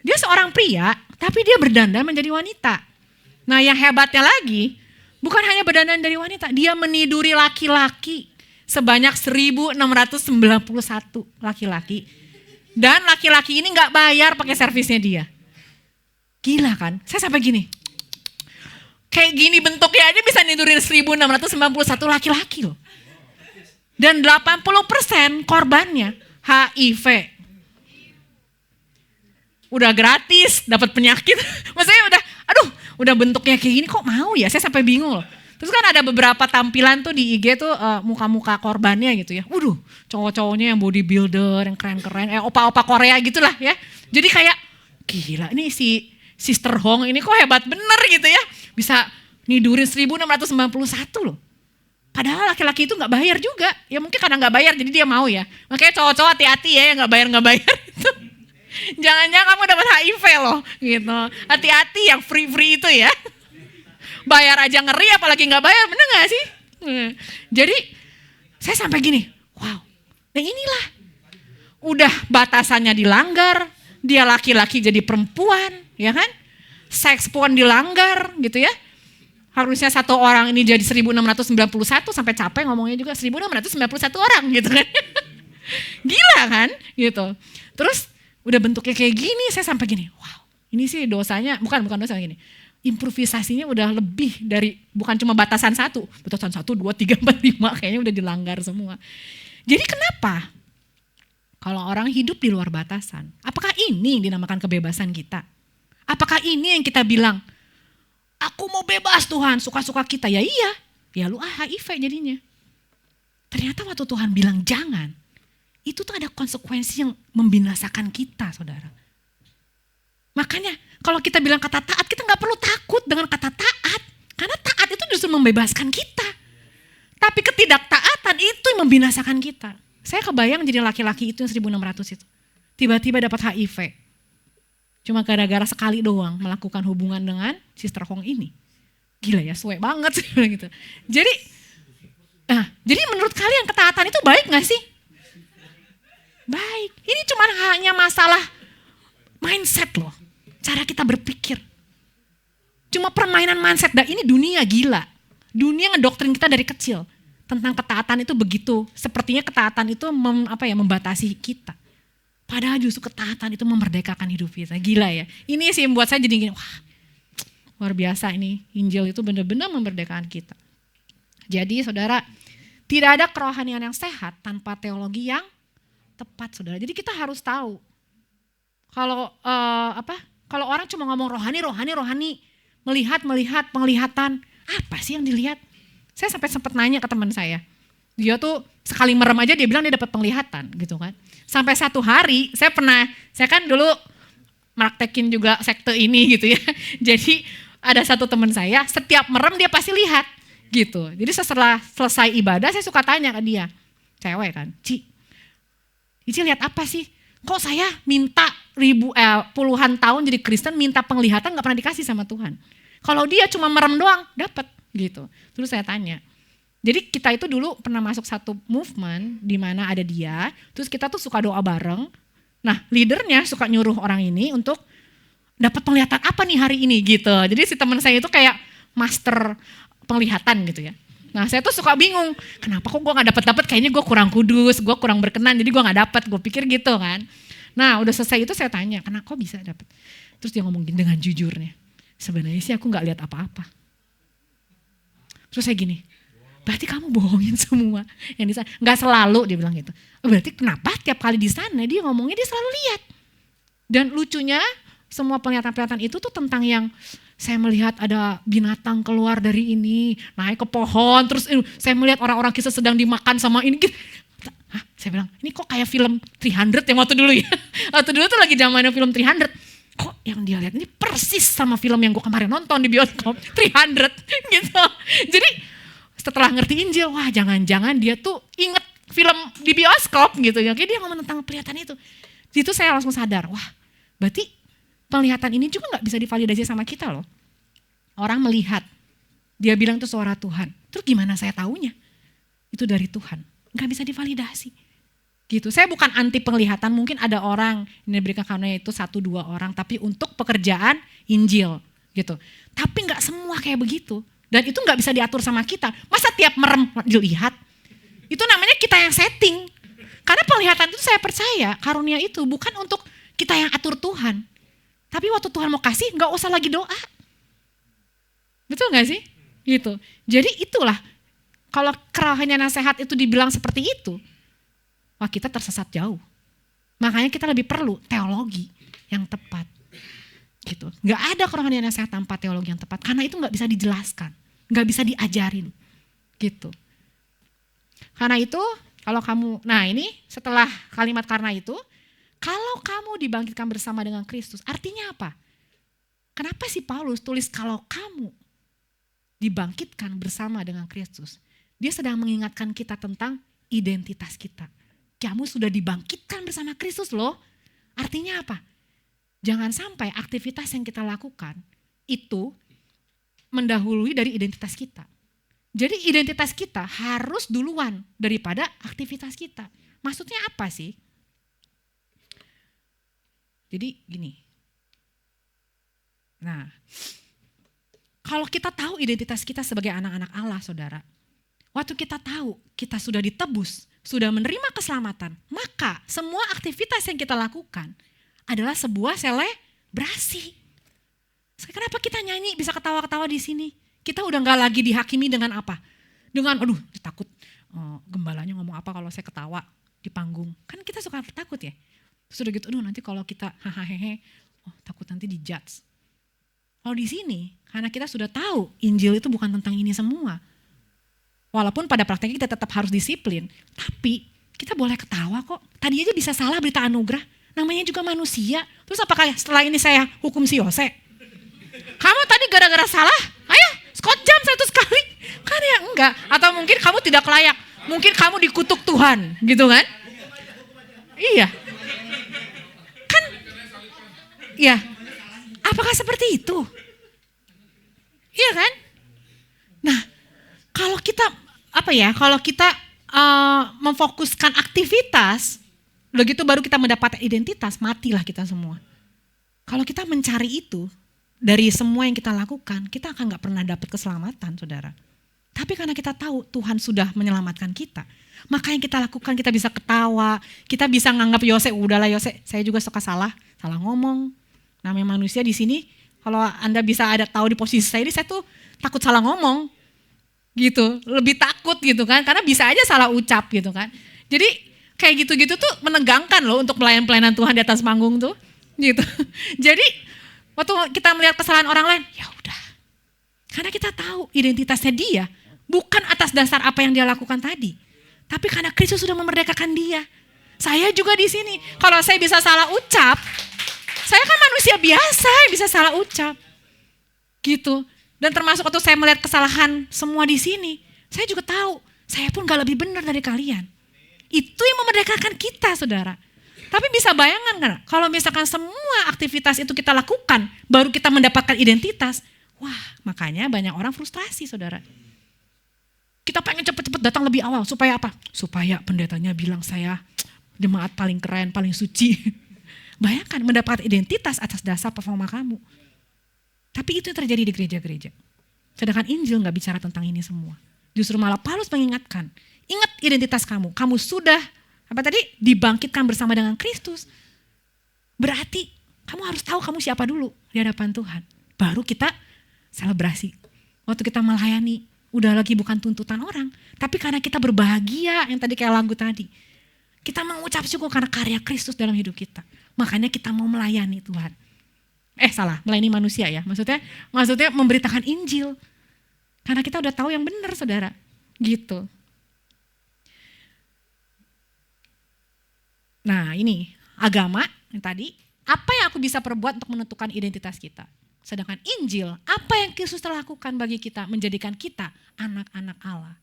Dia seorang pria, tapi dia berdandan menjadi wanita. Nah yang hebatnya lagi, bukan hanya berdandan dari wanita, dia meniduri laki-laki sebanyak 1.691 laki-laki. Dan laki-laki ini gak bayar pakai servisnya dia. Gila kan? Saya sampai gini. Kayak gini bentuknya aja bisa nidurin 1.691 laki-laki loh. Dan 80% korbannya HIV. Udah gratis, dapat penyakit. Maksudnya udah bentuknya kayak gini kok mau ya? Saya sampai bingung loh. Terus kan ada beberapa tampilan tuh di IG tuh muka-muka korbannya gitu ya. Waduh, cowok-cowoknya yang bodybuilder, yang keren-keren, opa-opa Korea gitulah ya. Jadi kayak gila ini si Sister Hong ini kok hebat bener gitu ya. Bisa nidurin 1.691 loh. Padahal laki-laki itu gak bayar juga. Ya mungkin karena gak bayar jadi dia mau ya. Makanya cowok-cowok hati-hati ya yang gak bayar itu. Jangan-jangan kamu dapat HIV loh gitu. Hati-hati yang free-free itu ya. Bayar aja ngeri apalagi gak bayar, bener gak sih? Jadi saya sampai gini, wow. Nah inilah. Udah batasannya dilanggar. Dia laki-laki jadi perempuan, ya kan? Seks pun dilanggar gitu ya. Harusnya satu orang ini jadi 1.691 sampai capek ngomongnya juga 1.691 orang gitu kan. Gila kan gitu. Terus udah bentuknya kayak gini saya sampai gini, wow ini sih dosanya, bukan dosa gini. Improvisasinya udah lebih dari, bukan cuma batasan 1, batasan 1, 2, 3, 4, 5 kayaknya udah dilanggar semua. Jadi kenapa? Kalau orang hidup di luar batasan, apakah ini yang dinamakan kebebasan kita? Apakah ini yang kita bilang, aku mau bebas Tuhan, suka-suka kita. Ya iya, ya lu HIV jadinya. Ternyata waktu Tuhan bilang jangan, itu tuh ada konsekuensi yang membinasakan kita saudara. Makanya kalau kita bilang kata taat, kita gak perlu takut dengan kata taat. Karena taat itu justru membebaskan kita. Tapi ketidaktaatan itu yang membinasakan kita. Saya kebayang jadi laki-laki itu yang 1600 itu. Tiba-tiba dapat HIV. Cuma gara-gara sekali doang melakukan hubungan dengan Sister Hong ini. Gila ya, suwe banget sih gitu. Jadi menurut kalian ketaatan itu baik gak sih? Baik. Ini cuma hanya masalah mindset loh. Cara kita berpikir. Cuma permainan mindset. Dan ini dunia gila. Dunia ngedoktrin kita dari kecil. Tentang ketaatan itu begitu. Sepertinya ketaatan itu membatasi kita. Padahal justru ketaatan itu memerdekakan hidup kita. Gila ya. Ini sih yang buat saya jadi gini. Wah, luar biasa ini. Injil itu benar-benar memerdekakan kita. Jadi saudara, tidak ada kerohanian yang sehat tanpa teologi yang tepat, saudara. Jadi kita harus tahu. Kalau orang cuma ngomong rohani, melihat, penglihatan, apa sih yang dilihat? Saya sampai sempat nanya ke teman saya. Dia tuh sekali merem aja dia bilang dia dapat penglihatan gitu kan. Sampai satu hari saya kan dulu praktekin juga sekte ini gitu ya. Jadi ada satu teman saya setiap merem dia pasti lihat gitu. Jadi setelah selesai ibadah saya suka tanya ke dia. Cewek kan, Cici lihat apa sih? Kok saya minta puluhan tahun jadi Kristen minta penglihatan gak pernah dikasih sama Tuhan. Kalau dia cuma merem doang dapat gitu. Terus saya tanya. Jadi kita itu dulu pernah masuk satu movement di mana ada dia. Terus kita tuh suka doa bareng. Nah leadernya suka nyuruh orang ini untuk dapat penglihatan apa nih hari ini gitu. Jadi si teman saya itu kayak master penglihatan gitu ya. Nah saya tuh suka bingung, kenapa kok gue gak dapet, kayaknya gue kurang kudus, gue kurang berkenan, jadi gue gak dapet, gue pikir gitu kan. Nah udah selesai itu saya tanya, kenapa kok bisa dapet? Terus dia ngomong gini dengan jujurnya, sebenarnya sih aku gak lihat apa-apa. Terus saya gini, berarti kamu bohongin semua yang di sana. Gak selalu dia bilang gitu, berarti kenapa tiap kali di sana dia ngomongnya dia selalu lihat. Dan lucunya semua penglihatan-penglihatan itu tuh tentang yang saya melihat ada binatang keluar dari ini, naik ke pohon, terus saya melihat orang-orang kisah sedang dimakan sama ini. Hah? Saya bilang, ini kok kayak film 300 yang waktu dulu ya. Waktu dulu tuh lagi zamannya film 300. Kok yang dia lihat ini persis sama film yang gue kemarin nonton di bioskop, 300 gitu. Jadi setelah ngerti Injil, wah jangan-jangan dia tuh inget film di bioskop gitu. Jadi dia ngomong tentang penglihatan itu. Di situ saya langsung sadar, wah berarti penglihatan ini juga gak bisa divalidasi sama kita loh. Orang melihat, dia bilang itu suara Tuhan. Terus gimana saya taunya? Itu dari Tuhan. Gak bisa divalidasi. Gitu. Saya bukan anti penglihatan, mungkin ada orang yang diberikan karunia itu 1-2 orang, tapi untuk pekerjaan Injil gitu. Tapi gak semua kayak begitu. Dan itu gak bisa diatur sama kita. Masa tiap merem dilihat? Itu namanya kita yang setting. Karena penglihatan itu saya percaya, karunia itu bukan untuk kita yang atur Tuhan. Tapi waktu Tuhan mau kasih gak usah lagi doa. Betul gak sih? Gitu. Jadi itulah, kalau kerohanian yang sehat itu dibilang seperti itu, wah kita tersesat jauh. Makanya kita lebih perlu teologi yang tepat. Gitu. Gak ada kerohanian yang sehat tanpa teologi yang tepat. Karena itu gak bisa dijelaskan. Gak bisa diajarin. Gitu. Karena itu, kalau kamu, nah ini setelah kalimat karena itu, kalau kamu dibangkitkan bersama dengan Kristus, artinya apa? Kenapa sih Paulus tulis kalau kamu dibangkitkan bersama dengan Kristus? Dia sedang mengingatkan kita tentang identitas kita. Kamu sudah dibangkitkan bersama Kristus loh. Artinya apa? Jangan sampai aktivitas yang kita lakukan itu mendahului dari identitas kita. Jadi identitas kita harus duluan daripada aktivitas kita. Maksudnya apa sih? Jadi gini, nah kalau kita tahu identitas kita sebagai anak-anak Allah saudara, waktu kita tahu kita sudah ditebus, sudah menerima keselamatan, maka semua aktivitas yang kita lakukan adalah sebuah selebrasi. Kenapa kita nyanyi bisa ketawa-ketawa di sini? Kita udah gak lagi dihakimi dengan apa? Dengan aduh takut gembalanya ngomong apa kalau saya ketawa di panggung. Kan kita suka takut ya. Sudah gitu, aduh nanti kalau kita hahaha, takut nanti dijudge. Kalau di sini, karena kita sudah tahu Injil itu bukan tentang ini semua. Walaupun pada prakteknya kita tetap harus disiplin, tapi kita boleh ketawa kok. Tadi aja bisa salah berita anugerah, namanya juga manusia. Terus apakah setelah ini saya hukum si Yose? Kamu tadi gara-gara salah, ayo Scott jam 100 kali. Kan kan ya? Enggak. Atau mungkin kamu tidak layak. Mungkin kamu dikutuk Tuhan, gitu kan? Iya. Kan, ya. Apakah seperti itu? Iya kan? Nah, kalau kita, kalau kita memfokuskan aktivitas, begitu baru kita mendapat identitas, matilah kita semua. Kalau kita mencari itu, dari semua yang kita lakukan, kita akan gak pernah dapat keselamatan, saudara. Tapi karena kita tahu Tuhan sudah menyelamatkan kita, maka yang kita lakukan, kita bisa ketawa, kita bisa nganggap Yose, udahlah Yose, saya juga suka salah ngomong. Namanya manusia di sini, kalau Anda bisa ada tahu di posisi saya ini, saya tuh takut salah ngomong, gitu, lebih takut gitu kan, karena bisa aja salah ucap gitu kan. Jadi kayak gitu-gitu tuh menegangkan loh untuk pelayan-pelayanan Tuhan di atas panggung tuh, gitu. Jadi waktu kita melihat kesalahan orang lain, ya udah. Karena kita tahu identitasnya dia, bukan atas dasar apa yang dia lakukan tadi. Tapi karena Kristus sudah memerdekakan dia. Saya juga di sini, kalau saya bisa salah ucap, saya kan manusia biasa yang bisa salah ucap. Gitu. Dan termasuk waktu saya melihat kesalahan semua di sini, saya juga tahu, saya pun gak lebih benar dari kalian. Itu yang memerdekakan kita, saudara. Tapi bisa bayangkan kan, kalau misalkan semua aktivitas itu kita lakukan, baru kita mendapatkan identitas, wah makanya banyak orang frustrasi, saudara. Kita pengen cepet-cepet datang lebih awal, supaya apa? Supaya pendetanya bilang saya jemaat paling keren, paling suci. Bayangkan mendapat identitas atas dasar performa kamu. Tapi itu yang terjadi di gereja-gereja. Sedangkan Injil gak bicara tentang ini semua. Justru malah Paulus mengingatkan, ingat identitas kamu sudah dibangkitkan bersama dengan Kristus. Berarti kamu harus tahu kamu siapa dulu di hadapan Tuhan. Baru kita selebrasi. Waktu kita melayani, udah lagi bukan tuntutan orang. Tapi karena kita berbahagia, yang tadi kayak lagu tadi. Kita mengucap syukur karena karya Kristus dalam hidup kita. Makanya kita mau melayani Tuhan. Melayani manusia ya. Maksudnya memberitakan Injil. Karena kita udah tahu yang benar, saudara. Gitu. Nah ini, agama yang tadi, apa yang aku bisa perbuat untuk menentukan identitas kita? Sedangkan Injil, apa yang Kristus telah lakukan bagi kita, menjadikan kita anak-anak Allah.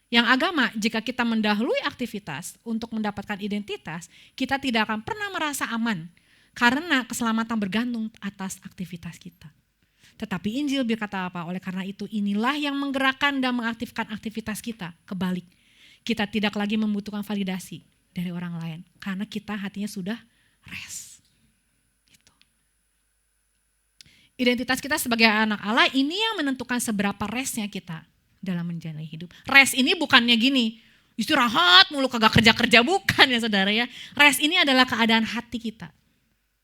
Yang agama, jika kita mendahului aktivitas untuk mendapatkan identitas, kita tidak akan pernah merasa aman. Karena keselamatan bergantung atas aktivitas kita. Tetapi Injil berkata apa? Oleh karena itu inilah yang menggerakkan dan mengaktifkan aktivitas kita. Kebalik, kita tidak lagi membutuhkan validasi dari orang lain. Karena kita hatinya sudah rest. Gitu. Identitas kita sebagai anak Allah ini yang menentukan seberapa restnya kita dalam menjalani hidup. Rest ini bukannya gini, istirahat mulu kagak kerja-kerja, bukan ya saudara ya. Rest ini adalah keadaan hati kita.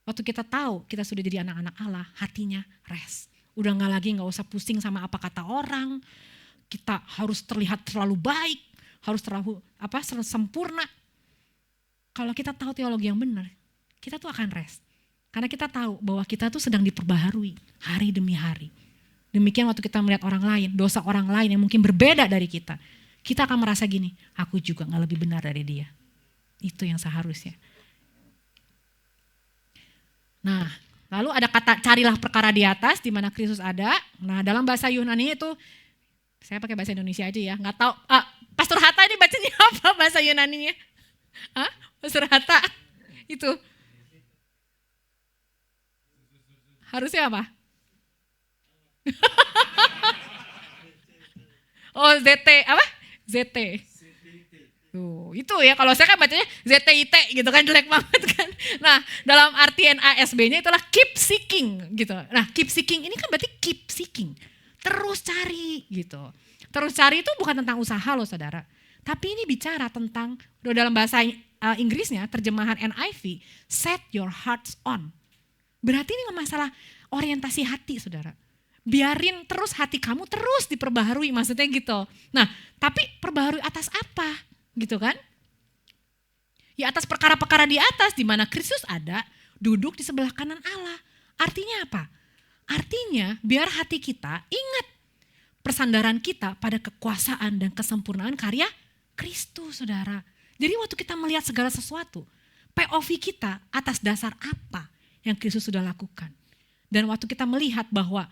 Waktu kita tahu kita sudah jadi anak-anak Allah, hatinya rest. Udah gak usah pusing sama apa kata orang. Kita harus terlihat terlalu baik, harus terlalu sempurna. Kalau kita tahu teologi yang benar, kita tuh akan rest. Karena kita tahu bahwa kita tuh sedang diperbaharui hari demi hari. Demikian waktu kita melihat orang lain, dosa orang lain yang mungkin berbeda dari kita. Kita akan merasa gini, aku juga gak lebih benar dari dia. Itu yang seharusnya. Nah, lalu ada kata carilah perkara di atas di mana Kristus ada. Nah, dalam bahasa Yunani itu, saya pakai bahasa Indonesia aja ya, nggak tahu. Pastor Hatta ini bacanya apa bahasa Yunaninya? Pastor Hatta itu harusnya apa? ZT apa? ZT. Tuh, itu ya kalau saya kan bacanya ZTIT gitu kan, jelek banget kan. Nah, dalam artian ASB-nya itulah keep seeking gitu. Nah, keep seeking ini kan berarti keep seeking. Terus cari gitu. Terus cari itu bukan tentang usaha loh saudara. Tapi ini bicara tentang, dalam bahasa Inggrisnya, terjemahan NIV, set your hearts on. Berarti ini masalah orientasi hati saudara. Biarin terus hati kamu terus diperbaharui, maksudnya gitu. Nah, tapi perbaharui atas apa? Gitu kan? Ya atas perkara-perkara di atas di mana Kristus ada, duduk di sebelah kanan Allah. Artinya apa? Artinya biar hati kita ingat persandaran kita pada kekuasaan dan kesempurnaan karya Kristus, saudara. Jadi waktu kita melihat segala sesuatu, POV kita atas dasar apa yang Kristus sudah lakukan. Dan waktu kita melihat bahwa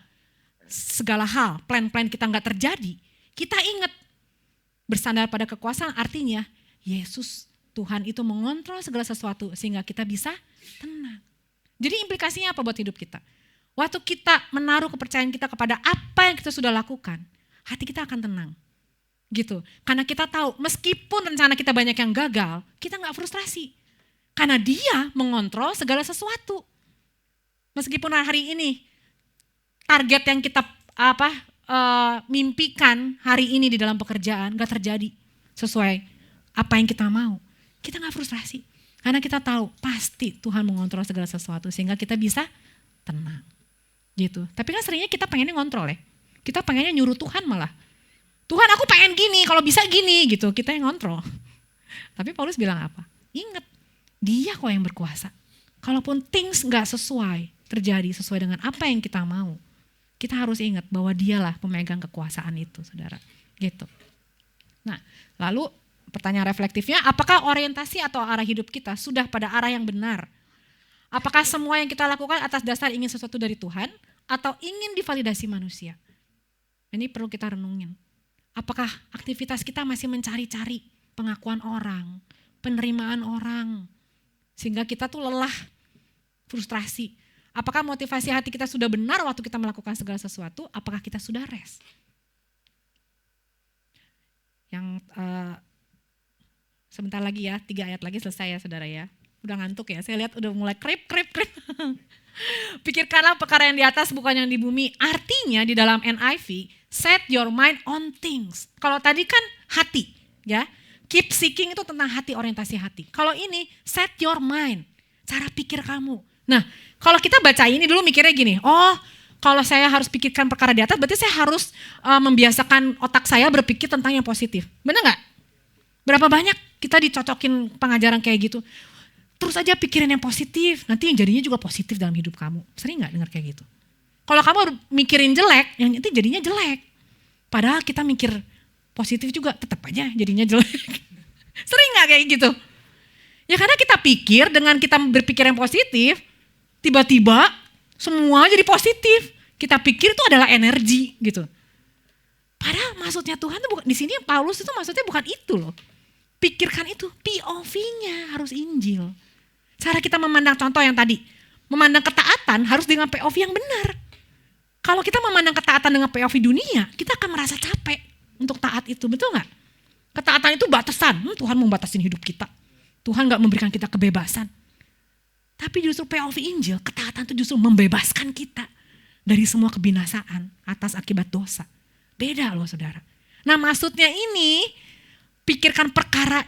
segala hal, plan-plan kita gak terjadi, kita ingat Bersandar pada kekuasaan artinya Yesus Tuhan itu mengontrol segala sesuatu sehingga kita bisa tenang. Jadi implikasinya apa buat hidup kita? Waktu kita menaruh kepercayaan kita kepada apa yang kita sudah lakukan, hati kita akan tenang. Gitu. Karena kita tahu meskipun rencana kita banyak yang gagal, kita gak frustrasi. Karena dia mengontrol segala sesuatu. Meskipun hari ini target yang kita mimpikan hari ini di dalam pekerjaan gak terjadi sesuai apa yang kita mau, kita gak frustrasi. Karena kita tahu pasti Tuhan mengontrol segala sesuatu sehingga kita bisa tenang. Gitu. Tapi kan seringnya kita pengennya ngontrol ya. Kita pengennya nyuruh Tuhan malah. Tuhan aku pengen gini, kalau bisa gini gitu. Kita yang ngontrol. Tapi Paulus bilang apa? Ingat, dia kok yang berkuasa. Kalaupun things gak sesuai, terjadi sesuai dengan apa yang kita mau, kita harus ingat bahwa dialah pemegang kekuasaan itu, saudara. Gitu. Nah, lalu pertanyaan reflektifnya, apakah orientasi atau arah hidup kita sudah pada arah yang benar? Apakah semua yang kita lakukan atas dasar ingin sesuatu dari Tuhan atau ingin divalidasi manusia? Ini perlu kita renungin. Apakah aktivitas kita masih mencari-cari pengakuan orang, penerimaan orang, sehingga kita tuh lelah, frustrasi. Apakah motivasi hati kita sudah benar waktu kita melakukan segala sesuatu? Apakah kita sudah rest? Yang sebentar lagi ya, 3 ayat lagi selesai ya saudara ya. Udah ngantuk ya, saya lihat udah mulai krip. Pikirkanlah perkara yang di atas bukan yang di bumi. Artinya di dalam NIV, set your mind on things. Kalau tadi kan hati ya, keep seeking itu tentang hati, orientasi hati. Kalau ini set your mind, cara pikir kamu. Nah kalau kita baca ini dulu mikirnya gini, oh kalau saya harus pikirkan perkara di atas berarti saya harus membiasakan otak saya berpikir tentang yang positif. Benar gak? Berapa banyak kita dicocokin pengajaran kayak gitu. Terus aja pikirin yang positif, nanti yang jadinya juga positif dalam hidup kamu. Sering gak dengar kayak gitu? Kalau kamu mikirin jelek, yang nanti jadinya jelek. Padahal kita mikir positif juga, tetap aja jadinya jelek. Sering gak kayak gitu? Ya karena kita pikir dengan kita berpikir yang positif, tiba-tiba semua jadi positif. Kita pikir itu adalah energi gitu. Padahal maksudnya Tuhan itu bukan, di sini Paulus itu maksudnya bukan itu loh. Pikirkan itu, POV-nya harus Injil. Cara kita memandang contoh yang tadi, memandang ketaatan harus dengan POV yang benar. Kalau kita memandang ketaatan dengan POV dunia, kita akan merasa capek untuk taat itu, betul gak? Ketaatan itu batasan, Tuhan membatasin hidup kita. Tuhan gak memberikan kita kebebasan. Tapi justru POV Injil, ketaatan itu justru membebaskan kita dari semua kebinasaan atas akibat dosa. Beda loh saudara. Nah maksudnya ini, pikirkan perkara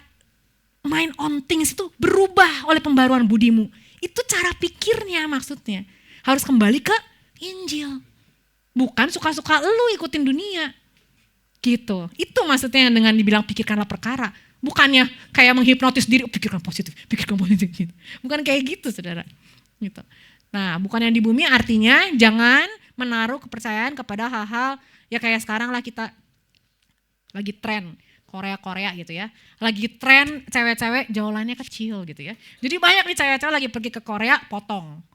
mind on things itu berubah oleh pembaruan budimu. Itu cara pikirnya maksudnya. Harus kembali ke Injil. Bukan suka-suka lu ikutin dunia. Gitu. Itu maksudnya dengan dibilang pikirkanlah perkara. Bukannya kayak menghipnotis diri, pikirkan positif gitu. Bukan kayak gitu saudara. Gitu. Nah bukan yang di bumi artinya jangan menaruh kepercayaan kepada hal-hal ya kayak sekarang lah kita lagi tren. Korea gitu ya. Lagi tren cewek-cewek jawlannya kecil gitu ya. Jadi banyak nih cewek-cewek lagi pergi ke Korea potong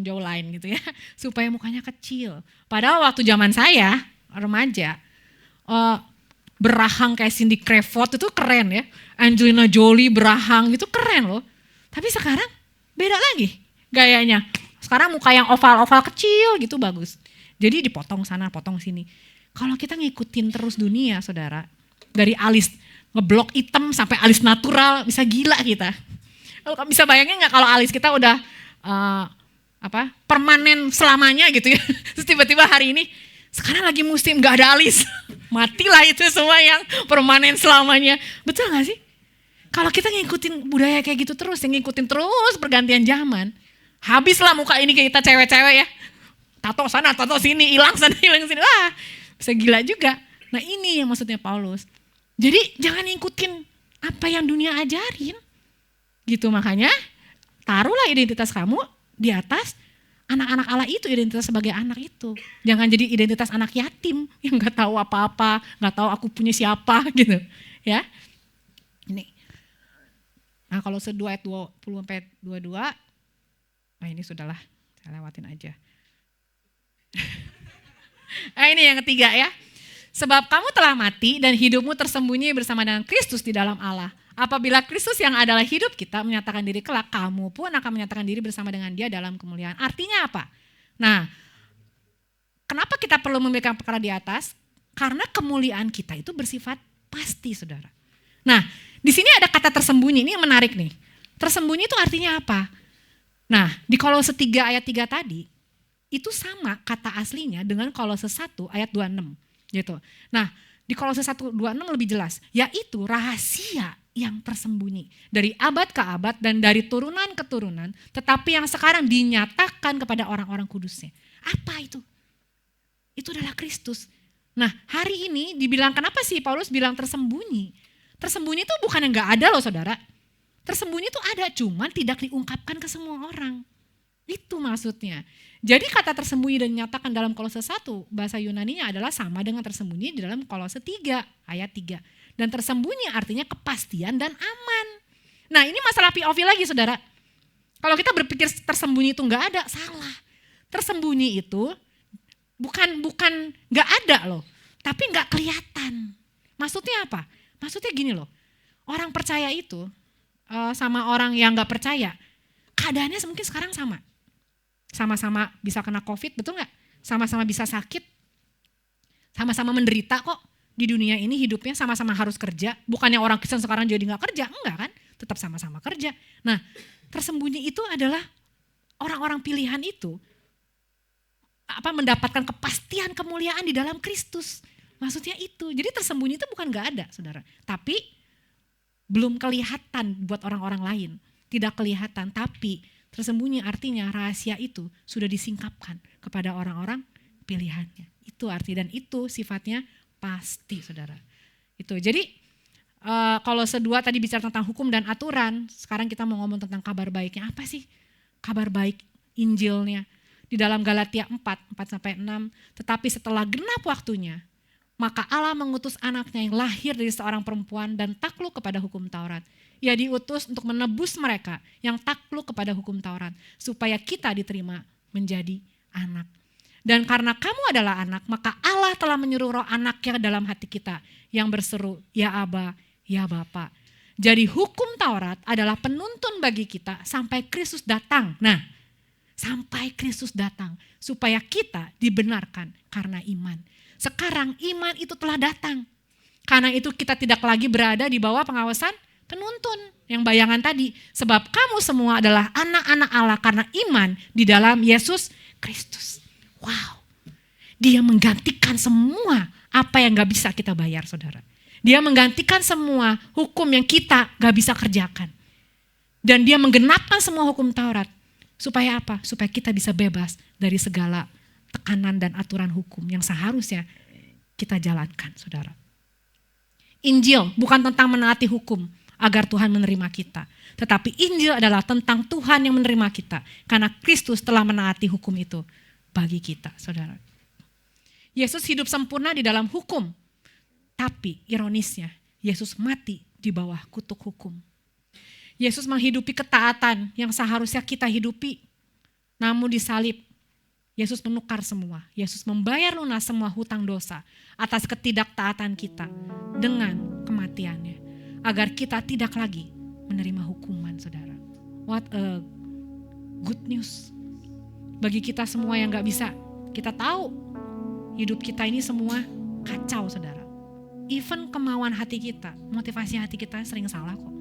jawline gitu ya. Supaya mukanya kecil. Padahal waktu zaman saya remaja berahang kayak Cindy Crawford itu keren ya. Angelina Jolie berahang itu keren loh. Tapi sekarang beda lagi gayanya. Sekarang muka yang oval-oval kecil gitu bagus. Jadi dipotong sana potong sini. Kalau kita ngikutin terus dunia saudara. Dari alis ngeblok hitam sampai alis natural bisa gila kita. Bisa bayangin nggak kalau alis kita udah permanen selamanya gitu ya. Terus tiba-tiba hari ini sekarang lagi musim nggak ada alis, matilah itu semua yang permanen selamanya. Betul nggak sih? Kalau kita ngikutin budaya kayak gitu terus, yang ngikutin terus pergantian zaman, habislah muka ini kita cewek-cewek ya. Tato sana, tato sini, hilang sana, hilang sini, wah bisa gila juga. Nah ini yang maksudnya Paulus. Jadi jangan ngikutin apa yang dunia ajarin. Gitu makanya taruhlah identitas kamu di atas anak-anak Allah itu, identitas sebagai anak itu. Jangan jadi identitas anak yatim yang gak tahu apa-apa, gak tahu aku punya siapa gitu. Ya. Ini. Nah kalau 2 ayat 20-22, nah ini sudahlah, saya lewatin aja. Nah ini yang ketiga ya. Sebab kamu telah mati dan hidupmu tersembunyi bersama dengan Kristus di dalam Allah. Apabila Kristus yang adalah hidup kita menyatakan diri kelak, kamu pun akan menyatakan diri bersama dengan Dia dalam kemuliaan. Artinya apa? Nah, kenapa kita perlu memikirkan perkara di atas? Karena kemuliaan kita itu bersifat pasti, saudara. Nah, di sini ada kata tersembunyi, ini yang menarik nih. Tersembunyi itu artinya apa? Nah, di Kolose 3 ayat 3 tadi, itu sama kata aslinya dengan Kolose 1 ayat 26. Gitu. Nah, di Kolose 1:26 lebih jelas, yaitu rahasia yang tersembunyi dari abad ke abad dan dari turunan ke turunan, tetapi yang sekarang dinyatakan kepada orang-orang kudusnya. Apa itu? Itu adalah Kristus. Nah, hari ini dibilang, kenapa sih Paulus bilang tersembunyi? Tersembunyi itu bukan yang gak ada loh, saudara. Tersembunyi itu ada, cuman tidak diungkapkan ke semua orang. Itu maksudnya. Jadi kata tersembunyi dan dinyatakan dalam Kolose 1, bahasa Yunaninya adalah sama dengan tersembunyi di dalam Kolose 3 ayat 3. Dan tersembunyi artinya kepastian dan aman. Nah, ini masalah POV lagi, saudara. Kalau kita berpikir tersembunyi itu gak ada, salah. Tersembunyi itu bukan gak ada loh, tapi gak kelihatan. Maksudnya apa? Maksudnya gini loh, orang percaya itu sama orang yang gak percaya, keadaannya mungkin sekarang sama. Sama-sama bisa kena COVID, betul gak? Sama-sama bisa sakit, sama-sama menderita kok. Di dunia ini hidupnya sama-sama harus kerja. Bukannya orang Kristen sekarang jadi gak kerja, enggak kan? Tetap sama-sama kerja. Nah, tersembunyi itu adalah orang-orang pilihan itu mendapatkan kepastian kemuliaan di dalam Kristus. Maksudnya itu. Jadi tersembunyi itu bukan gak ada, saudara. Tapi belum kelihatan buat orang-orang lain. Tidak kelihatan, tapi tersembunyi artinya rahasia itu sudah disingkapkan kepada orang-orang pilihannya. Itu arti, dan itu sifatnya pasti, saudara. Itu. Jadi Kolose 2 tadi bicara tentang hukum dan aturan. Sekarang kita mau ngomong tentang kabar baiknya. Apa sih kabar baik Injilnya? Di dalam Galatia 4:4-6, tetapi setelah genap waktunya, maka Allah mengutus anaknya yang lahir dari seorang perempuan dan takluk kepada hukum Taurat. Ia diutus untuk menebus mereka yang takluk kepada hukum Taurat, supaya kita diterima menjadi anak. Dan karena kamu adalah anak, maka Allah telah menyuruh roh anaknya dalam hati kita, yang berseru, ya Aba, ya Bapa. Jadi hukum Taurat adalah penuntun bagi kita sampai Kristus datang. Nah, sampai Kristus datang, supaya kita dibenarkan karena iman. Sekarang iman itu telah datang. Karena itu kita tidak lagi berada di bawah pengawasan penuntun yang bayangan tadi. Sebab kamu semua adalah anak-anak Allah karena iman di dalam Yesus Kristus. Wow, Dia menggantikan semua apa yang gak bisa kita bayar, saudara. Dia menggantikan semua hukum yang kita gak bisa kerjakan. Dan Dia menggenapkan semua hukum Taurat. Supaya apa? Supaya kita bisa bebas dari segala tekanan dan aturan hukum yang seharusnya kita jalankan, saudara. Injil bukan tentang menaati hukum agar Tuhan menerima kita. Tetapi Injil adalah tentang Tuhan yang menerima kita. Karena Kristus telah menaati hukum itu bagi kita, saudara. Yesus hidup sempurna di dalam hukum. Tapi ironisnya, Yesus mati di bawah kutuk hukum. Yesus menghidupi ketaatan yang seharusnya kita hidupi. Namun disalib, Yesus menukar semua. Yesus membayar lunas semua hutang dosa atas ketidaktaatan kita dengan kematiannya. Agar kita tidak lagi menerima hukuman, saudara. What a good news. Bagi kita semua yang gak bisa, kita tahu hidup kita ini semua kacau, saudara. Even kemauan hati kita, motivasi hati kita sering salah kok.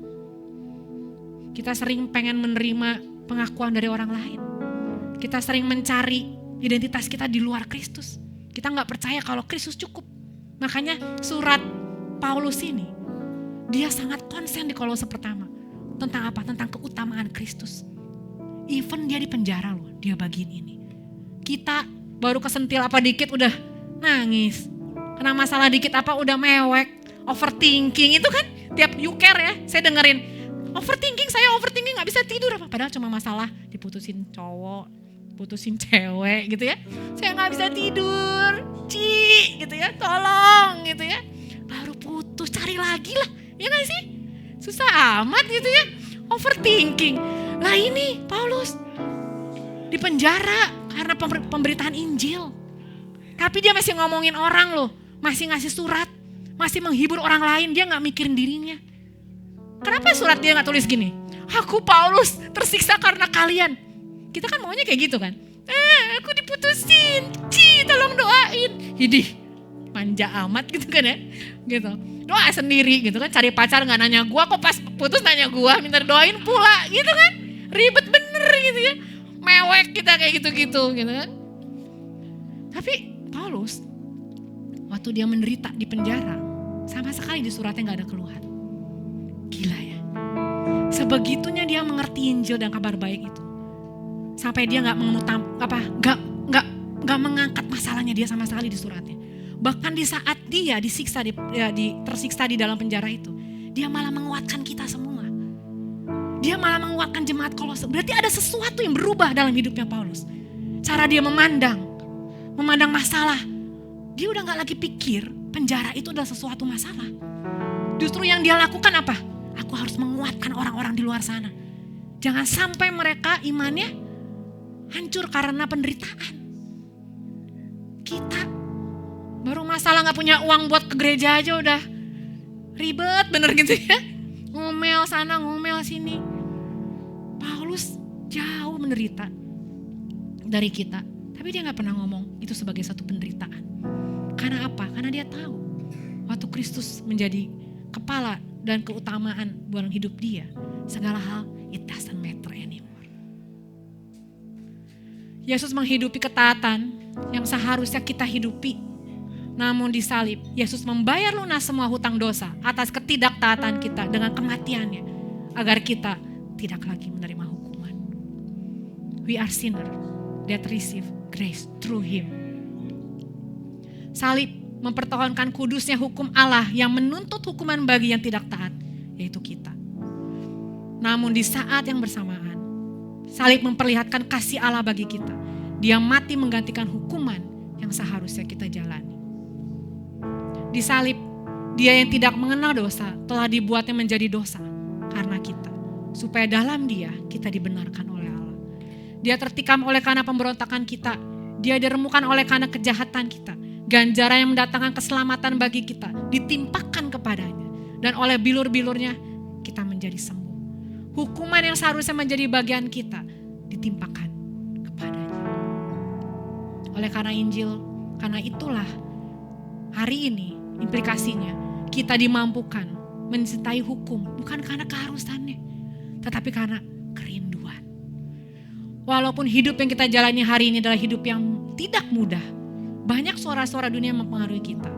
Kita sering pengen menerima pengakuan dari orang lain. Kita sering mencari identitas kita di luar Kristus. Kita gak percaya kalau Kristus cukup. Makanya surat Paulus ini, dia sangat konsen di Kolose pertama. Tentang apa? Tentang keutamaan Kristus. Even dia di penjara loh, dia bagiin ini. Kita baru kesentil apa dikit udah nangis. Kena masalah dikit apa udah mewek. Overthinking itu kan tiap you care ya, saya dengerin. Saya overthinking gak bisa tidur apa. Padahal cuma masalah diputusin cowok, putusin cewek gitu ya. Saya gak bisa tidur, gitu ya, tolong gitu ya. Baru putus, cari lagi lah, ya gak sih? Susah amat gitu ya, overthinking. Lah ini Paulus di penjara karena pemberitaan Injil. Tapi dia masih ngomongin orang loh. masih ngasih surat, masih menghibur orang lain, dia gak mikirin dirinya. Kenapa surat dia gak tulis gini? Aku Paulus tersiksa karena kalian. Kita kan maunya kayak gitu kan. Aku diputusin, tolong doain. Hidih, manja amat gitu kan ya. Gitu. Doa sendiri gitu kan, cari pacar gak nanya gua, kok pas putus nanya gua, minta doain pula gitu kan. Ribet bener gitu ya. Mewek kita kayak gitu-gitu gitu kan. Tapi Paulus waktu dia menderita di penjara, sama sekali di suratnya gak ada keluhan. Gila ya. Sebegitunya dia mengerti Injil dan kabar baik itu. Sampai dia gak mengangkat masalahnya dia sama sekali di suratnya. Bahkan di saat dia tersiksa di dalam penjara itu, dia malah menguatkan kita semua. Dia malah menguatkan jemaat Kolose. Berarti ada sesuatu yang berubah dalam hidupnya Paulus. Cara dia memandang masalah. Dia udah gak lagi pikir penjara itu adalah sesuatu masalah. Justru yang dia lakukan apa? Aku harus menguatkan orang-orang di luar sana. Jangan sampai mereka imannya hancur karena penderitaan. Kita baru masalah gak punya uang buat ke gereja aja udah ribet bener gitu ya. Ngomel sana, ngomel sini. Paulus jauh menderita dari kita. Tapi dia gak pernah ngomong itu sebagai satu penderitaan. Karena apa? Karena dia tahu waktu Kristus menjadi kepala dan keutamaan dalam hidup dia, segala hal it doesn't matter anymore. Yesus menghidupi ketaatan yang seharusnya kita hidupi. Namun disalib, Yesus membayar lunas semua hutang dosa atas ketidaktaatan kita dengan kematiannya, agar kita tidak lagi menerima hukuman. We are sinner that receive grace through Him. Salib mempertahankan kudusnya hukum Allah yang menuntut hukuman bagi yang tidak taat, yaitu kita. Namun di saat yang bersamaan, salib memperlihatkan kasih Allah bagi kita. Dia mati menggantikan hukuman yang seharusnya kita jalani. Di salib, dia yang tidak mengenal dosa telah dibuatnya menjadi dosa karena kita, supaya dalam dia kita dibenarkan oleh Allah. Dia tertikam oleh karena pemberontakan kita, dia diremukan oleh karena kejahatan kita. Ganjaran yang mendatangkan keselamatan bagi kita ditimpakan kepadanya, dan oleh bilur-bilurnya kita menjadi sembuh. Hukuman yang seharusnya menjadi bagian kita ditimpakan kepadanya. Oleh karena Injil, karena itulah hari ini implikasinya kita dimampukan mencintai hukum, bukan karena keharusannya, tetapi karena kerinduan. Walaupun hidup yang kita jalani hari ini adalah hidup yang tidak mudah, banyak suara-suara dunia mempengaruhi kita.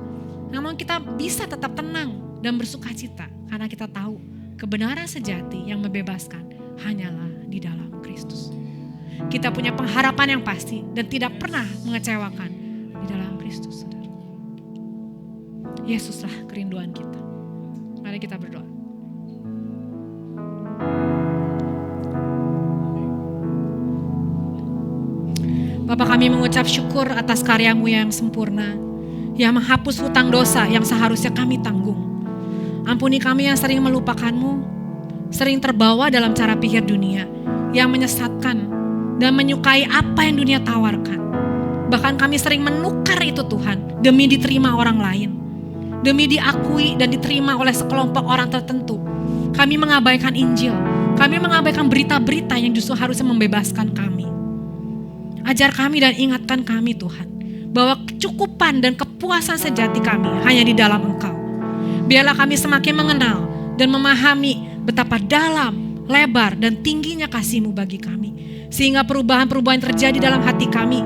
Namun kita bisa tetap tenang dan bersuka cita karena kita tahu kebenaran sejati yang membebaskan hanyalah di dalam Kristus. Kita punya pengharapan yang pasti dan tidak pernah mengecewakan di dalam Kristus, saudara. Yesuslah kerinduan kita. Mari kita berdoa. Bapa, kami mengucap syukur atas karya-Mu yang sempurna, yang menghapus hutang dosa yang seharusnya kami tanggung. Ampuni kami yang sering melupakan-Mu, sering terbawa dalam cara pikir dunia, yang menyesatkan dan menyukai apa yang dunia tawarkan. Bahkan kami sering menukar itu Tuhan, demi diterima orang lain, demi diakui dan diterima oleh sekelompok orang tertentu. Kami mengabaikan Injil, kami mengabaikan berita-berita yang justru harusnya membebaskan kami. Ajar kami dan ingatkan kami Tuhan, bahwa kecukupan dan kepuasan sejati kami hanya di dalam Engkau. Biarlah kami semakin mengenal dan memahami betapa dalam, lebar dan tingginya kasih-Mu bagi kami. Sehingga perubahan-perubahan terjadi dalam hati kami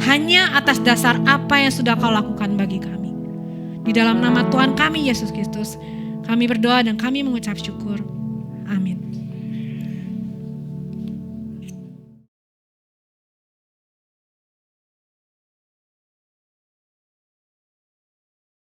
hanya atas dasar apa yang sudah Kau lakukan bagi kami. Di dalam nama Tuhan kami Yesus Kristus, kami berdoa dan kami mengucap syukur. Amin.